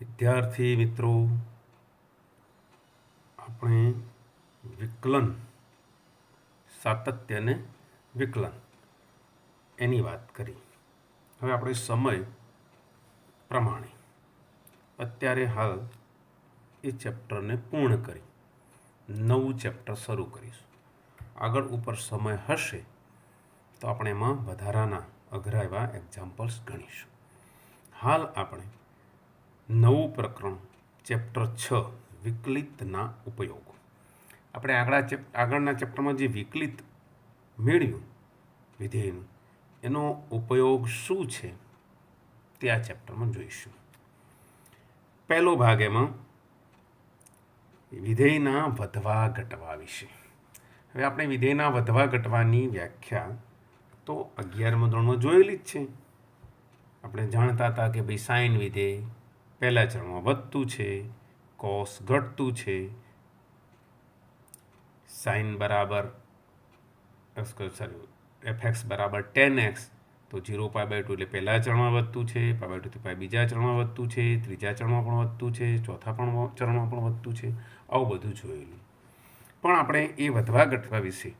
વિદ્યાર્થી મિત્રો, આપણે વિકલન, સાતત્ય અને વિકલન એની વાત કરી. હવે આપણે સમય પ્રમાણે અત્યારે હાલ એ ચેપ્ટરને પૂર્ણ કરી નવું ચેપ્ટર શરૂ કરીશું. આગળ ઉપર સમય હશે તો આપણે એમાં વધારાના અઘરા એવા એક્ઝામ્પલ્સ ગણીશું. હાલ આપણે નવું પ્રકરણ ચેપ્ટર 6 વિકલિતના ઉપયોગો. આપણે આગળના ચેપ્ટરમાં જે વિકલિત મેળવ્યું વિધેયનું, એનો ઉપયોગ શું છે તે આ ચેપ્ટરમાં જોઈશું. પહેલો ભાગ એમાં વિધેયના વધવા ઘટવા વિશે. હવે આપણે વિધેયના વધવા ઘટવાની વ્યાખ્યા તો 11મા ધોરણમાં જોયેલી જ છે. આપણે જાણતા હતા કે ભાઈ સાઇન વિધેય પહેલા ચરણમાં વધતું છે, કોસ ઘટતું છે, સાઇન બરાબર fx બરાબર 10x તો 0π/2 એટલે પહેલા ચરણમાં વધતું છે, π/2 થી π બીજા ચરણમાં વધતું છે, ત્રીજા ચરણમાં પણ વધતું છે, ચોથા ચરણમાં પણ વધતું છે. આવું બધું જોયેલું. પણ આપણે એ વધવા ઘટવા વિશે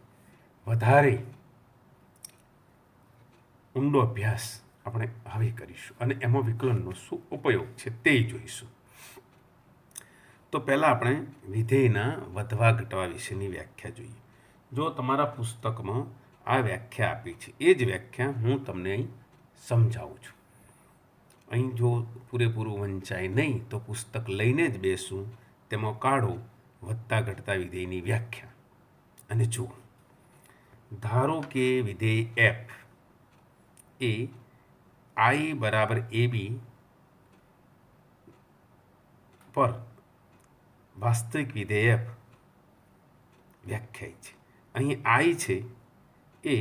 વધારે ઊંડો અભ્યાસ આપણે હવે કરીશું અને એમાં વિકલનનો શું ઉપયોગ છે તે જોઈશું. તો પહેલાં આપણે વિધેયના વધવા ઘટવા વિશેની વ્યાખ્યા જોઈએ. જો તમારા પુસ્તકમાં આ વ્યાખ્યા આપી છે એ જ વ્યાખ્યા હું તમને અહીં સમજાવું છું. અહીં જો પૂરેપૂરું વંચાય નહીં તો પુસ્તક લઈને જ બેસું, તેમાં કાઢો વધતા ઘટતા વિધેયની વ્યાખ્યા અને જુઓ. ધારો કે વિધેય f એ i બરાબર ab પર વાસ્તવિક વિધેય f વ્યાખ્યાયિત છે. અહીં i છે એ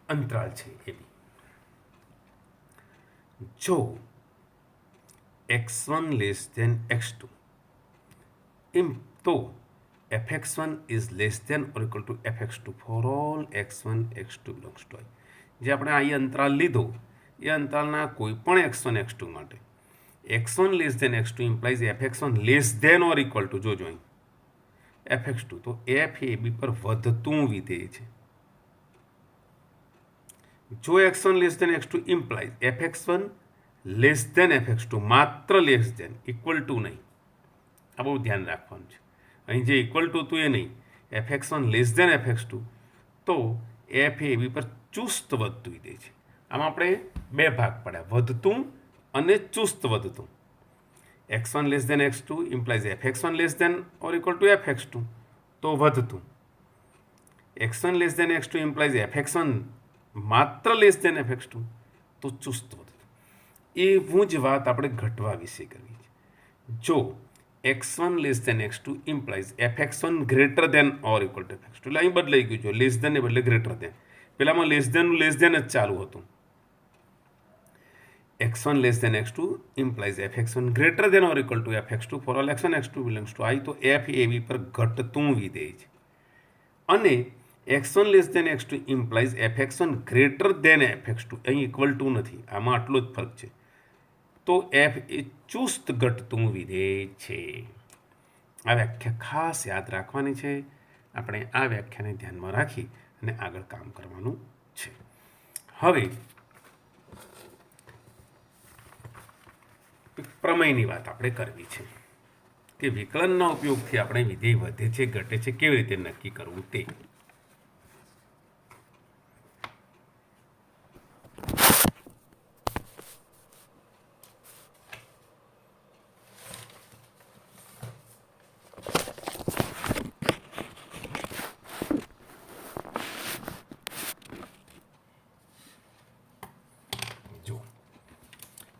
અંતરાલ છે ab. જો x1 લેસ ધેન x2 એમ તો fx1 is less than or equal to fx2 for all x1 x2 belongs to i. જે આપણે આ અંતરાલ લીધો એ અંતરાલના કોઈ પણ x1 x2 માટે x1 less than x2 implies fx1 less than or equal to, જોજો અહીં fx2, તો f એ b પર વધતું વિધેય છે. જો x1 less than x2 implies fx1 less than fx2, માત્ર લેસ ધેન, ઇક્વલ ટુ નહીં. આ બહુ ધ્યાન રાખવાનું છે. અહીં જે ઇક્વલ ટુ હતું એ નહીં, fx1 લેસ ધેન fx2, તો f એ b પર ચુસ્ત વધતું વિધેય છે. આમાં આપણે બે ભાગ પડ્યા, વધતું અને ચુસ્ત વધતું. x1 less than x2 implies fx1 less than or equal to fx2, તો વધતું. x1 less than x2 implies fx1 માત્ર લેસ ધેન fx2, તો ચુસ્ત વધતું. એવું જ વાત આપણે ઘટવા વિશે કરવી છે. જો x1 less than x2 implies fx1 greater than or equal to fx2, એટલે અહીં બદલાઈ ગયું છે, લેસ ધેન ને બદલે ગ્રેટર ધેન. પેલામાં લેસ ધેન જ ચાલુ હતું. x1 less than x2 implies fx1 greater than or equal to fx2 for all x1 x2 belongs to i, તો f એ b પર ઘટતું વિધેય છે. અને x1 less than x2 implies fx1 greater than fx2, અહીં equal to નથી, આમાં આટલો જ ફરક છે, તો f એ ચુસ્ત ઘટતું વિધેય છે. આ વ્યાખ્યા ખાસ યાદ રાખવાની છે. આપણે આ વ્યાખ્યાને ધ્યાનમાં રાખી અને આગળ કામ કરવાનું છે. હવે પ્રમેયની વાત આપણે કરવી છે કે વિકલનના ઉપયોગથી આપણે વિધેય વધે છે ઘટે છે કેવી રીતે નક્કી કરવું તે.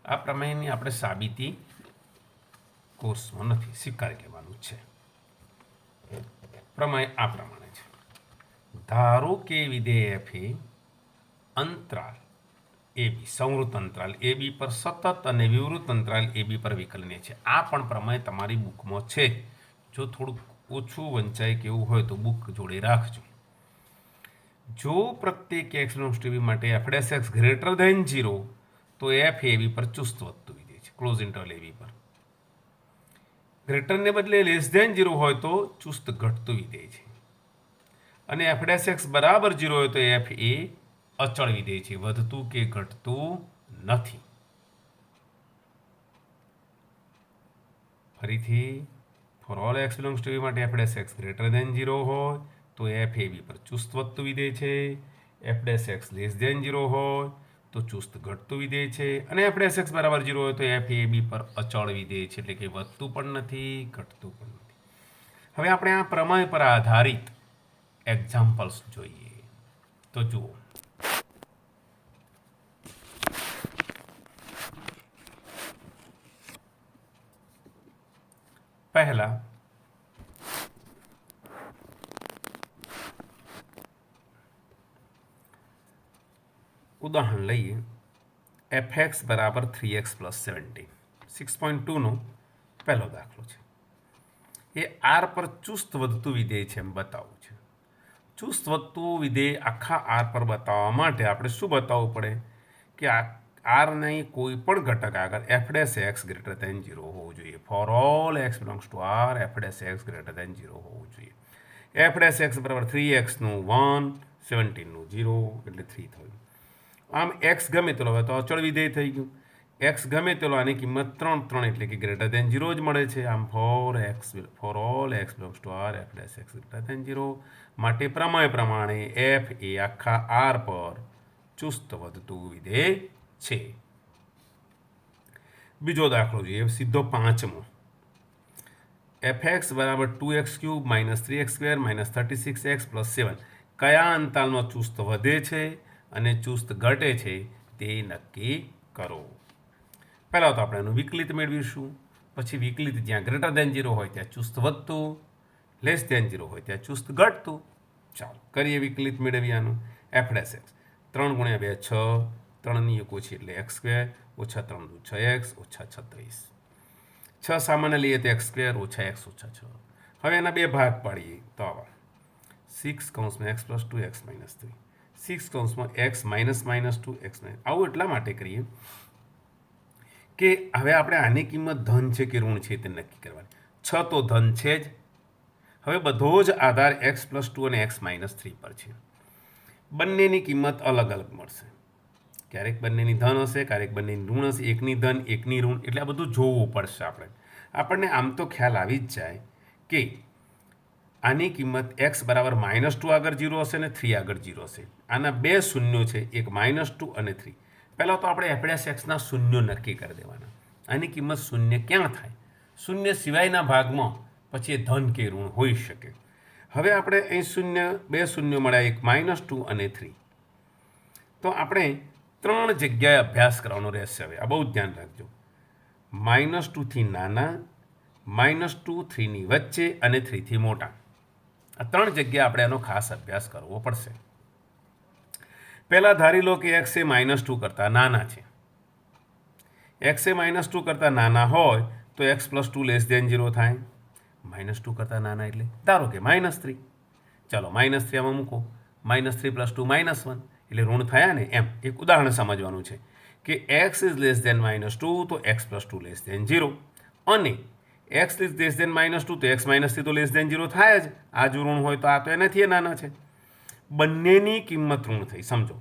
આ પ્રમેયની આપણે સાબિતી કોર્સમાં નથી, સ્વીકારી લેવાનું છે. પ્રમેય આ પ્રમાણે છે. ધારો કે વિધેય f એ અંતરાલ ab, સંવૃત અંતરાલ ab પર સતત અને વિવૃત અંતરાલ ab પર વિકલનીય છે. આ પણ પ્રમેય તમારી બુકમાં છે. જો થોડુંક ઓછું વંચાય કેવું હોય તો બુક જોડે રાખજો. જો પ્રત્યેક x નો માટે f' ગ્રેટર ધેન 0, તો f એ b પર ચુસ્ત વધતું વિધેય છે. ક્લોઝ ઇન્ટરવલ એ બી પર. ગ્રેટરને બદલે લેસ ધેન 0 હોય તો ચુસ્ત ઘટતું વિધેય છે, અને એફ ડેશ એક્સ બરાબર 0 હોય તો એફ એ અચળ વિધેય છે, વધતું કે ઘટતું નથી. ફરીથી for all x belongs to A માટે F dash x greater than 0 હોય તો એફ એ બી પર ચુસ્ત વધતું વિધેય છે, f dash x less than 0 હોય તો ચુસ્ત ઘટતું વિધેય છે, અને એફ ડેશ એક્સ બરાબર 0 હોય તો એફ એ બી પર અચળ વિધેય છે, એટલે કે વધતું પણ નથી ઘટતું પણ નથી. હવે આપણે આ પ્રમેય પર આધારિત એક્ઝામ્પલ્સ જોઈએ. તો જુઓ, પહેલા ઉદાહરણ લઈએ. એફ એક્સ બરાબર 3x + 17. 6.2નો પહેલો દાખલો છે. એ આર પર ચુસ્ત વધતું વિધેય છે એમ બતાવવું છે. ચુસ્ત વધતું વિધેય આખા આર પર બતાવવા માટે આપણે શું બતાવવું પડે કે આરની કોઈ પણ ઘટક આગળ f dash x greater than 0 હોવું જોઈએ. For all x belongs to R f dash x greater than 0 હોવું જોઈએ. એફ ડેશ એક્સ બરાબર 3xનું 1, 17નું 0 એટલે 3 થયું. આમ એક્સ ગમે તેલો હવે તો અચળ વિધેય થઈ ગયું. એક્સ ગમે તેલો આની કિંમત 3 એટલે કે ગ્રેટર ધેન 0 જ મળે છે. આમ for all x belongs to R f dash x greater than 0 માટે પ્રમેય પ્રમાણે એફ એ આખા આર પર ચુસ્ત વધતું વિધેય છે. બીજો દાખલો જોઈએ, સીધો 5મો. એફ એક્સ બરાબર 2x³ - 3x² - 36x + 7 કયા અંતરાલમાં ચુસ્ત વધે છે અને ચુસ્ત ઘટે છે તે નક્કી કરો. પહેલાં તો આપણે એનું વિકલિત મેળવીશું, પછી વિકલિત જ્યાં ગ્રેટર ધેન 0 હોય ત્યાં ચુસ્ત વધતું, લેસ ધેન 0 હોય ત્યાં ચુસ્ત ઘટતું. ચાલો કરીએ વિકલિત મેળવીએ આનું. એફ ડેશ એક્સ 3 × 2 6, 3ની એક ઓછી એટલે x² ઓછા 3 × 2 6x ઓછા 36. 6 સામાન્ય લઈએ તો x² ઓછા x ઓછા 6. હવે એના બે ભાગ પાડીએ તો આવા 6 કૌંસમાં x + 2 x - 3, 6 કૌંસમાં x - -2 x - આવું એટલા માટે કરીએ કે હવે આપણે આની કિંમત ધન છે કે ઋણ છે તે નક્કી કરવાની. 6 તો ધન છે જ. હવે બધો જ આધાર x + 2 અને x - 3 પર છે. બંનેની કિંમત અલગ અલગ મળશે. ક્યારેક બંનેની ધન હશે, ક્યારેક બંનેની ઋણ હશે, એકની ધન એકની ઋણ, એટલે આ બધું જોવું પડશે આપણને આમ તો ખ્યાલ આવી જ જાય કે આની કિંમત x બરાબર -2 આગળ 0 હશે અને 3 આગળ 0 હશે. આના બે શૂન્યો છે, એક -2 અને 3. પહેલાં તો આપણે એફ ડેશ એક્સના શૂન્યો નક્કી કરી દેવાના. આની કિંમત શૂન્ય ક્યાં થાય? શૂન્ય સિવાયના ભાગમાં પછી એ ધન કે ઋણ હોઈ શકે. હવે આપણે અહીં બે શૂન્યો મળ્યા, એક -2 અને 3. તો આપણે 3 જગ્યાએ અભ્યાસ કરવાનો રહેશે. હવે આ બહુ ધ્યાન રાખજો. -2થી નાના, -2 3ની વચ્ચે અને 3થી મોટા. આ 3 જગ્યાએ આપણે એનો ખાસ અભ્યાસ કરવો પડશે. પહેલાં ધારી લો કે x એ -2 કરતાં નાના છે. x એ -2 કરતાં નાના હોય તો x + 2 લેસ ધેન 0 થાય. -2 કરતાં નાના એટલે ધારો કે -3. ચાલો -3 આમાં મૂકો. -3 + 2 -1 એટલે ઋણ થયા ને. એમ એક ઉદાહરણ સમજવાનું છે કે x ઇઝ લેસ ધેન -2 તો x + 2 લેસ ધેન 0, અને x ઇઝ લેસ ધેન -2 તો x - 3 તો લેસ ધેન 0 થાય જ. આ જો ઋણ હોય તો આ તો એનાથી નાના છે. બંનેની કિંમત ઋણ થઈ, સમજો.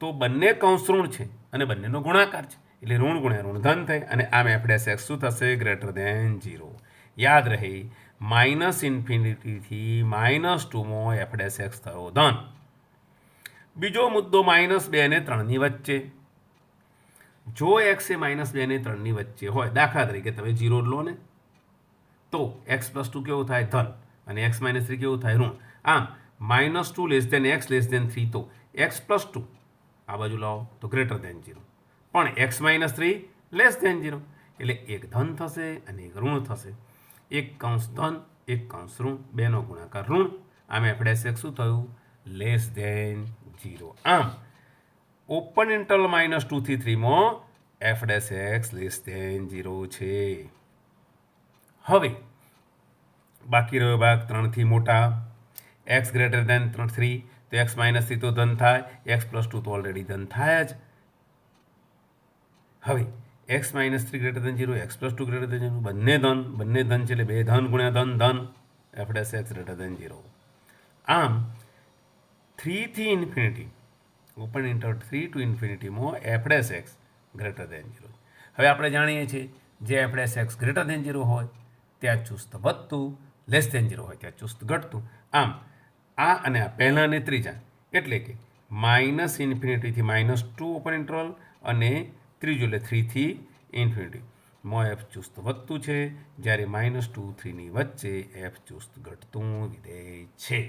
તો બંને કૌંસ ઋણ છે અને બંનેનો ગુણાકાર છે, એટલે ઋણ ગુણ્યા ઋણ ધન થાય, અને આમ એફ ડેશ એક્સ શું થશે? Greater than 0. યાદ રહે, -∞થી -2માં એફ ડેશ એક્સ થયો ધન. બીજો મુદ્દો -2 અને 3ની વચ્ચે. જો x એ -2 અને 3ની વચ્ચે હોય, દાખલા તરીકે તમે 0 લો ને, તો x + 2 કેવું થાય? ધન. અને x - 3 કેવું થાય? ઋણ. આમ -2 less than x less than 3 તો x + 2 આ બાજુ લાવો તો ગ્રેટર ધેન 0, પણ x - 3 લેસ ધેન 0, એટલે એક ધન થશે અને એક ઋણ થશે. એક કૌંસ ધન, એક કૌંસ ઋણ, બેનો ગુણાકાર ઋણ. આમ એફ ડેશ એક્સ શું થયું? Less than 0. આમ ઓપન ઇન્ટરવલ -2 થી 3માં F dash x less than 0 છે. હવે બાકી રહ્યો ભાગ 3થી મોટા. x ગ્રેટર ધેન 3 તો x - 3 તો ધન થાય, x + 2 તો ઓલરેડી ધન થાય જ. હવે X minus 3 greater than 0, X plus 2 greater than 0, બંને ધન છે એટલે બે ધન ગુણ્યા ધન F dash x greater than 0. આમ 3 થી ઇન્ફિનિટી ઓપન ઇન્ટર 3 ટુ ઇન્ફિનિટીમાં F dash x greater than 0. હવે આપણે જાણીએ છીએ જે F dash x greater than 0 હોય ત્યાં ચુસ્ત વધતું, લેસ દેન 0 હોય ત્યાં ચુસ્ત ઘટતું. આમ આ અને આ પહેલા અને ત્રીજા એટલે કે માઇનસ ઇન્ફિનિટીથી -2 ઓપન ઇન્ટરવલ અને ત્રીજું એટલે 3 થી ઇન્ફિનિટી માં એફ ચુસ્ત વધતું છે, જ્યારે -2 3ની વચ્ચે એફ ચુસ્ત ઘટતું વિધેય છે.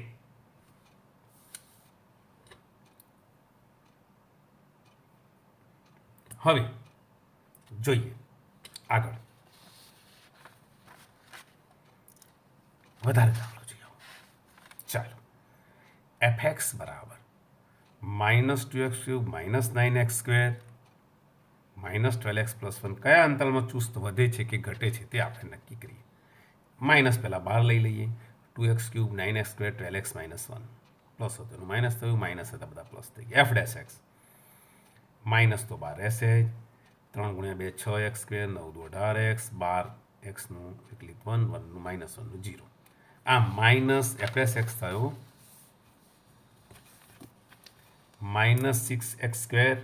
હવે જોઈએ આગળ વધારે દાખલો જોઈએ. ચાલો, એફ એક્સ બરાબર -2x³ -9x² -12x+1 કયા અંતરાલમાં ચુસ્ત વધે છે કે ઘટે છે તે આપણે નક્કી કરીએ. માઇનસ પહેલાં બહાર લઈ લઈએ. 2x³ 9x² 12x - 1 પ્લસ હતું એનું માઇનસ થયું, માઇનસ હતા બધા પ્લસ થઈ ગયા. એફ ડેશ એક્સ માઇનસ તો બાર રહેશે જ. 3 × 2 6x², 9 × 18x, 12xનું એકલી 1 1નું -1નું 0. આમ માઇનસ એફ ડેશ એક્સ થયો -6x²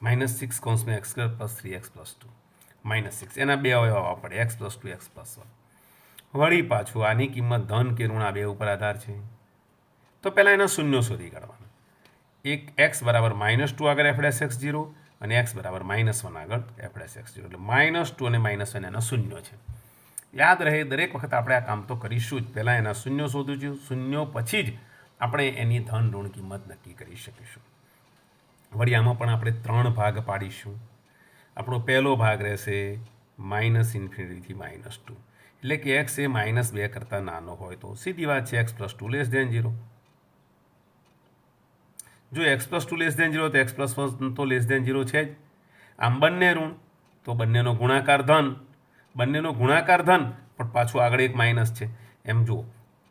-6 કૌંસમાં x² + 3x + 2 -6 એના બે અવયવ આવવા પડે, x + 2 x + 1. વળી પાછું આની કિંમત ધન કે ઋણ આ બે ઉપર આધાર છે. તો પહેલાં એના શૂન્યો શોધી કાઢવાના. એક x બરાબર -2 આગળ એફ ડેશ એક્સ 0 અને x બરાબર -1 આગળ એફ ડેશ એક્સ 0 એટલે -2 અને -1 એના શૂન્યો છે. યાદ રહે દરેક વખત આપણે આ કામ તો કરીશું જ. પહેલાં એના શૂન્યો શોધીશું, શૂન્યો પછી જ આપણે એની ધન ઋણ કિંમત નક્કી કરી શકીશું. વળી આમાં પણ આપણે 3 ભાગ પાડીશું. આપણો પહેલો ભાગ રહેશે -ઇન્ફિનિટીથી -2 એટલે કે x એ -2 કરતાં નાનો હોય તો સીધી વાત છે x + 2 લેસ દેન 0. જો x + 2 લેસ દેન 0 તો x + 1 તો લેસ દેન 0 છે જ. આમ બંને ઋણ તો બંનેનો ગુણાકાર ધન, પણ પાછું આગળ એક માઇનસ છે. એમ જુઓ,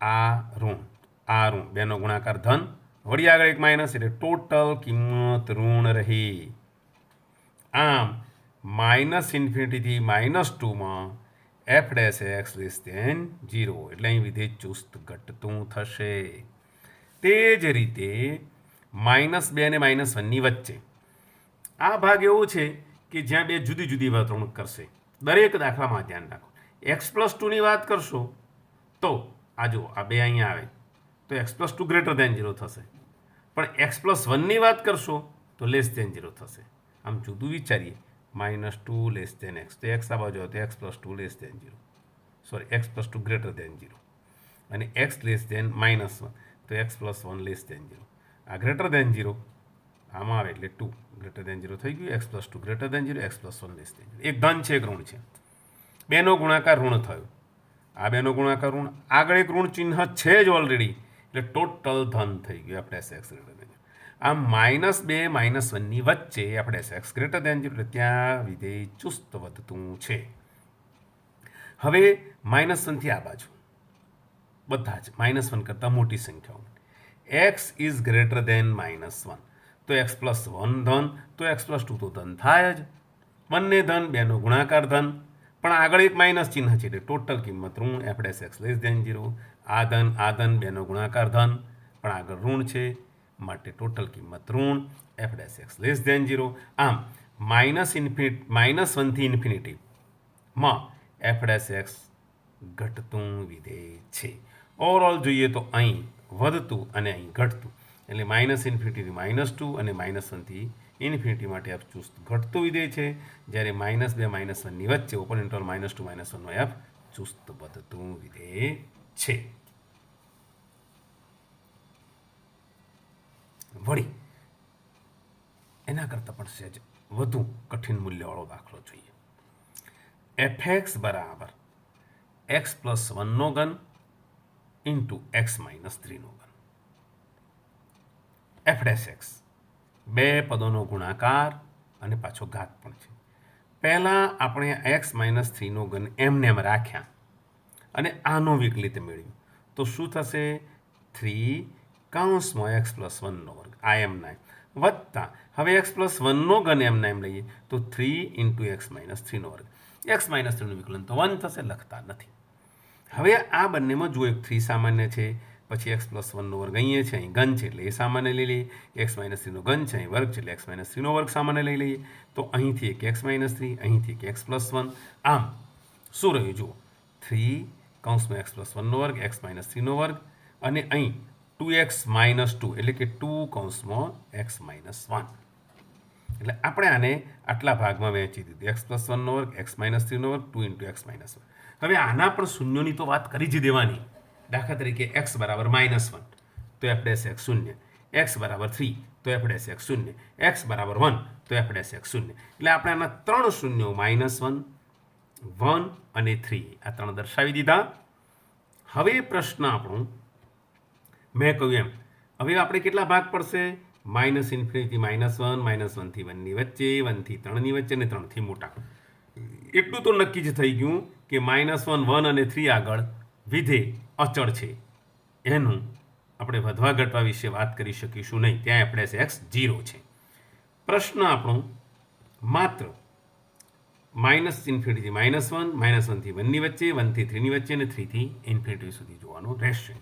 આ ઋણ બેનો ગુણાકાર ધન, વળી આગળ એક માઇનસ એટલે ટોટલ કિંમત ઋણ રહી. આમ -ઇન્ફિનિટીથી -2માં F dash x less than 0 એટલે અહીં વિધેય ચુસ્ત ઘટતું થશે. તે જ રીતે -2 અને -1ની વચ્ચે આ ભાગ એવો છે કે જ્યાં બે જુદી જુદી વર્તણૂક કરશે. દરેક દાખલામાં ધ્યાન રાખો. x + 2ની વાત કરશો તો આ જુઓ, આ બે અહીંયા આવે તો x + 2 ગ્રેટર દેન 0 થશે, પણ x + 1ની વાત કરશો તો લેસ દેન 0 થશે. આમ જુદું વિચારીએ, -2 લેસ દેન x તો x આ બાજુ તો x + 2 less than 0, sorry x + 2 greater than 0 અને x લેસ દેન -1 તો x + 1 લેસ દેન 0. આ ગ્રેટર દેન 0 આમાં આવે એટલે 2 ગ્રેટર દેન 0 થઈ ગયું. x + 2 greater than 0, x + 1 less than 0. એક ધન છે, એક ઋણ છે. બેનો ગુણાકાર ઋણ થયો. આ બેનો ગુણાકાર ઋણ, આગળ એક ઋણ ચિહ્ન છે જ ઓલરેડી એટલે ટોટલ ધન થઈ ગયું F dash x greater than 0. આમ -2 -1ની વચ્ચે F dash x greater than 0 એટલે ત્યાં વિધેય ચુસ્ત વધતું છે. હવે -1થી આ બાજુ બધા જ -1 કરતાં મોટી સંખ્યાઓ x ઇઝ ગ્રેટર દેન -1 તો x + 1 ધન તો x + 2 તો ધન થાય જ. બંને ધન, બેનો ગુણાકાર ધન, પણ આગળ એક માઇનસ ચિહ્ન છે એટલે ટોટલ કિંમત ઋણ f dash x less than 0. આ ધન બેનો ગુણાકાર ધન, પણ આગળ ઋણ છે માટે ટોટલ કિંમત ઋણ f dash x less than 0. આમ -1થી ઇન્ફિનિટીમાં એફ ડેશ એક્સ ઘટતું વિધેય છે. ઓવરઓલ જોઈએ તો અહીં વધતું અને અહીં ઘટતું એટલે -ઇન્ફિનિટીથી -2 અને -1થી ઇન્ફિનિટી માટે એફ ચુસ્ત ઘટતું વિધેય છે, જ્યારે -2 -1ની વચ્ચે ઓપન ઇન્ટરવલ -2 -1નો એફ ચુસ્ત વધતું વિધેય છે. વળી એના કરતાં પણ સહેજ વધુ કઠિન મૂલ્યવાળો દાખલો જોઈએ. એફ એક્સ બરાબર x + 1નો ઘન × x - 3નો ઘન. એફ ડેશ એક્સ બે પદોનો ગુણાકાર અને પાછો ઘાત પણ છે. પહેલાં આપણે x - 3નો ઘન એમને એમ રાખ્યા અને આનો વિકલિત મેળવ્યું તો શું થશે? 3 × x + 1નો વર્ગ આ એમના. વત્તા હવે એક્સ પ્લસ વનનો ઘન એમના એમ લઈએ તો 3 ઇન્ટુ એક્સ માઇનસ થ્રીનો વર્ગ. એક્સ માઇનસ થ્રીનું વિકલન તો 1 થશે, લખતા નથી. હવે આ બંનેમાં જુઓ, એક 3 સામાન્ય છે, પછી એક્સ પ્લસ વનનો વર્ગ અહીંયા છે, અહીં ઘન છે એટલે એ સામાન્ય લઈ લઈએ. એક્સ માઇનસ થ્રીનો ઘન છે, અહીં વર્ગ છે એટલે એક્સ માઇનસ થ્રીનો વર્ગ સામાન્ય લઈ લઈએ. તો અહીંથી એક એક્સ માઇનસ થ્રી, અહીંથી એક એક્સ પ્લસ વન. આમ શું રહ્યું જુઓ, 3 કૌંસમાં એક્સ પ્લસ વનનો વર્ગ, એક્સ માઇનસ થ્રીનો વર્ગ, અને અહીં 2x માઇનસ 2 એટલે કે 2 કૌંસમાં એક્સ માઇનસ 1. એટલે આપણે આને આટલા ભાગમાં વહેંચી દીધું, એક્સ પ્લસ વનનો વર્ગ, એક્સ માઇનસ થ્રીનો વર્ગ, 2 ઇન્ટુ એક્સ માઇનસ 1. હવે આના પણ શૂન્યોની તો વાત કરી જ દેવાની. દાખલા તરીકે એક્સ બરાબર -1 તો એફ ડેશ એક્સ શૂન્ય, એક્સ બરાબર 3 તો એફ ડેશ એક્સ શૂન્ય, એક્સ બરાબર 1 તો એફ ડેશ એક્સ શૂન્ય. એટલે આપણે આના 3 શૂન્યો -1, 1 અને 3 આ 3 દર્શાવી દીધા. હવે પ્રશ્ન આપણું મેં કહ્યું એમ, હવે આપણે કેટલા ભાગ પડશે? -∞ થી -1, -1 થી 1 ની વચ્ચે, 1 થી 3 ની વચ્ચે અને 3 થી મોટા. એટલું તો નક્કી જ થઈ ગયું કે -1, 1 અને 3 આગળ વિધેય અચળ છે. એનું આપણે વધવા ઘટવા વિશે વાત કરી શકીશું નહીં, ત્યાં આપણે એક્સ 0 છે. પ્રશ્ન આપણો માત્ર -∞ થી -1, -1 થી 1 ની વચ્ચે, 1 થી 3 ની વચ્ચે અને 3 થી ∞ સુધી જોવાનો રહેશે.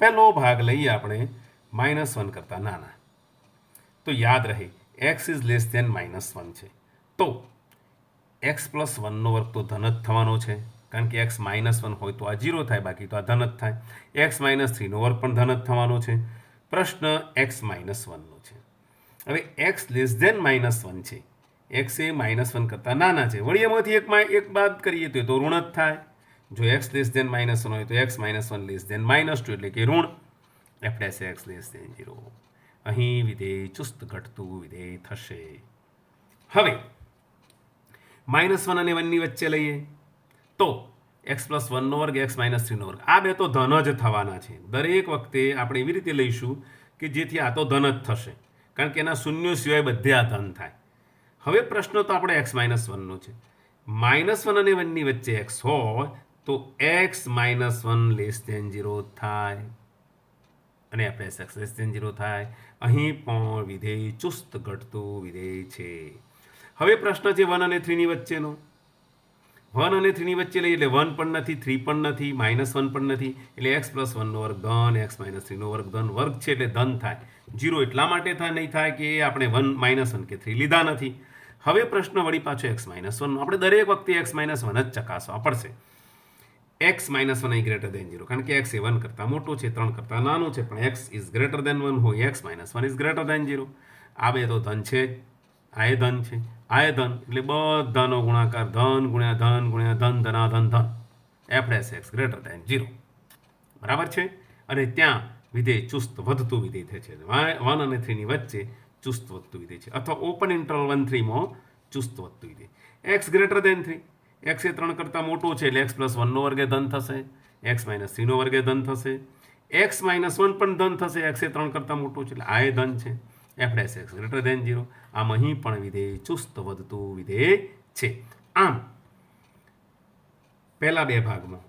પહેલો ભાગ લઈએ આપણે -1 કરતાં નાના. તો યાદ રહે એક્સ ઇઝ લેસ ધેન -1 છે, તો એક્સ પ્લસ વનનો વર્ગ તો ધન જ થવાનો છે, કારણ કે એક્સ -1 હોય તો આ 0 થાય, બાકી તો આ ધન જ થાય. એક્સ માઇનસ થ્રીનો વર્ગ પણ ધન જ થવાનો છે. પ્રશ્ન એક્સ -1નો છે. હવે એક્સ લેસ ધેન -1 છે, એક્સ એ -1 કરતાં નાના છે, વળી એમાંથી એક બાદ કરીએ તો ઋણ જ થાય. જો એક્સ લેસ ધેન -1 હોય તો એક્સ -1 લેસ ધેન -2 એટલે કે ઋણ. F dash x less than 0. અહીં વિધેય ચુસ્ત ઘટતું વિધેય થશે. હવે -1 અને 1 ની વચ્ચે લઈએ તો એક્સ પ્લસ વનનો વર્ગ, એક્સ માઇનસ થ્રીનો વર્ગ, આ બે તો ધન જ થવાના છે. દરેક વખતે આપણે એવી રીતે લઈશું કે જેથી આ તો ધન જ થશે, કારણ કે એના શૂન્યો સિવાય બધે આ ધન થાય. હવે પ્રશ્ન તો આપણે એક્સ -1નો છે. -1 અને 1 ની વચ્ચે એક્સ હોય તો એક્સ -1 લેસ ધેન 0 થાય અને આપણે એક્સ લેસ ધેન 0 થાય. અહીં પણ વિધેય ચુસ્ત ઘટતું વિધેય છે. હવે પ્રશ્ન છે 1 અને 3 ની વચ્ચેનો. 1 અને 3 ની વચ્ચે લઈએ એટલે 1 પણ નથી, 3 પણ નથી, -1 પણ નથી, એટલે એક્સ પ્લસ વનનો વર્ગ ધન, એક્સ માઇનસ થ્રીનો વર્ગ ધન, વર્ગ છે એટલે ધન થાય. 0 એટલા માટે નહીં થાય કે આપણે -1 કે 3 લીધા નથી. હવે પ્રશ્ન વળી પાછો એક્સ -1નો. આપણે દરેક વખતે એક્સ -1 જ ચકાસવા પડશે. એક્સ -1 અહીં ગ્રેટર દેન 0, કારણ કે એક્સ એ 1 કરતાં મોટો છે, 3 કરતાં નાનો છે, પણ એક્સ ઇઝ ગ્રેટર દેન 1 હોય, એક્સ -1 ઇઝ ગ્રેટર દેન 0. આ બે તો ધન છે જ, આ એ ધન છે, આ એ ધન, એટલે બધાનો ગુણાકાર ધન ગુણ્યા ધન ગુણ્યા ધન ધનાધન ધન. F dash x greater than 0. બરાબર છે. અને ત્યાં વિધેય ચુસ્ત વધતું વિધેય થાય છે. 1 અને 3 ની વચ્ચે ચુસ્ત વધતું વિધેય છે, અથવા ઓપન ઇન્ટરવલ 1, 3માં ચુસ્ત વધતું વિધેય. એક્સ ગ્રેટર દેન 3, એક્સ એ 3 કરતાં મોટો છે એટલે એક્સ પ્લસ વનનો વર્ગ ધન થશે, એક્સ માઇનસ થ્રીનો વર્ગ ધન થશે, એક્સ -1 પણ ધન થશે, એક્સ એ 3 કરતાં મોટો છે એટલે આ એ ધન છે. F dash x greater than 0. આમ અહીં પણ વિધેય ચુસ્ત વધતું વિધેય છે. આમ પહેલા બે ભાગમાં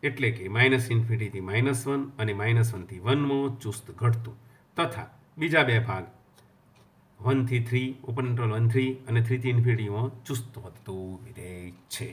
એટલે કે -∞ થી -1 અને -1 થી 1માં ચુસ્ત ઘટતું, તથા બીજા બે ભાગ 1 થી 3 ઓપન ઇન્ટરવલ 1, 3 અને 3 થી ∞માં ચુસ્ત વધતું વિધેય છે.